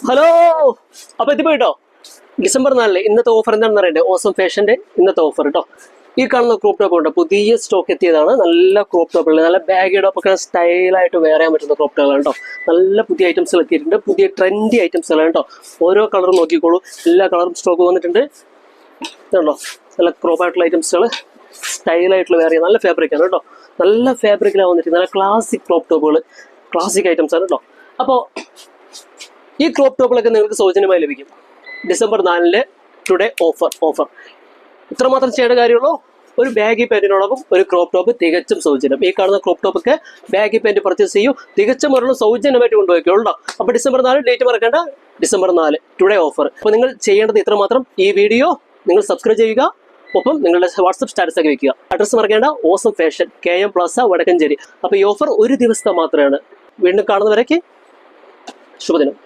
Hello, അപ്പോൾ എത്തിപ്പോ കേട്ടോ. December 4 ഇന്നത്തെ ഓഫർ എന്താണെന്ന് അറിയണ്ടേ? ഓസം ഫാഷന്റെ ഇന്നത്തെ ഓഫർ കേട്ടോ. ഈ കാണുന്ന ക്രോപ്പ് ടോപ്പ് ഉണ്ട്, പുതിയ സ്റ്റോക്ക് എത്തിയതാണ്. നല്ല ക്രോപ്പ് ടോപ്പുകൾ, നല്ല ബാഗി ടോപ്പൊക്കെ സ്റ്റൈലായിട്ട് വെയർ ചെയ്യാൻ പറ്റുന്ന ക്രോപ്പ് ടോപ്പുകൾ കേട്ടോ. നല്ല പുതിയ ഐറ്റംസുകൾ എത്തിയിട്ടുണ്ട്, പുതിയ ട്രെൻഡി ഐറ്റംസുകൾ കേട്ടോ. ഓരോ കളറും നോക്കിക്കോളൂ, എല്ലാ കളറും സ്റ്റോക്ക് വന്നിട്ടുണ്ട്. ഇതുണ്ടോ, നല്ല ക്രോപ്പ് ആയിട്ടുള്ള ഐറ്റംസുകൾ സ്റ്റൈലായിട്ടുള്ള വെയർ ചെയ്യാൻ നല്ല ഫാബ്രിക്കാണ് കേട്ടോ. നല്ല ഫാബ്രിക്കിലാണ് വന്നിട്ട് നല്ല ക്ലാസിക് ക്രോപ്പ് ടോപ്പുകൾ, ക്ലാസിക് ഐറ്റംസ് ആണ് കേട്ടോ. അപ്പോൾ ഈ ക്രോപ്പ് ടോപ്പുകളൊക്കെ നിങ്ങൾക്ക് സൗജന്യമായി ലഭിക്കും. ഡിസംബർ 4 ടുഡേ ഓഫർ ഇത്രമാത്രം ചെയ്യേണ്ട കാര്യമുള്ളൂ. ഒരു ബാഗി പാൻറ്റിനോടൊപ്പം ഒരു ക്രോപ്പ് ടോപ്പ് തികച്ചും സൗജന്യം. ഈ കാണുന്ന ക്രോപ്പ് ടോപ്പൊക്കെ ബാഗി പാൻറ്റ് പർച്ചേസ് ചെയ്യൂ, തികച്ചും ഒരെണ്ണം സൗജന്യമായിട്ട് കൊണ്ടുപോയിക്കോളൂ. അപ്പോൾ ഡിസംബർ 4 ഡേറ്റ് മറക്കേണ്ട, ഡിസംബർ 4 ടുഡേ ഓഫർ. അപ്പോൾ നിങ്ങൾ ചെയ്യേണ്ടത് ഇത്രമാത്രം, ഈ വീഡിയോ നിങ്ങൾ സബ്സ്ക്രൈബ് ചെയ്യുക, ഒപ്പം നിങ്ങളുടെ വാട്സപ്പ് സ്റ്റാറ്റസ് ഒക്കെ വയ്ക്കുക. അഡ്രസ്സ് മറക്കേണ്ട, awesome fashion, KM plaza, Vadakkanchery. അപ്പോൾ ഈ ഓഫർ ഒരു ദിവസത്തെ മാത്രമാണ്. വീണ്ടും കാണുന്നവരേക്ക് ശുഭദിനം.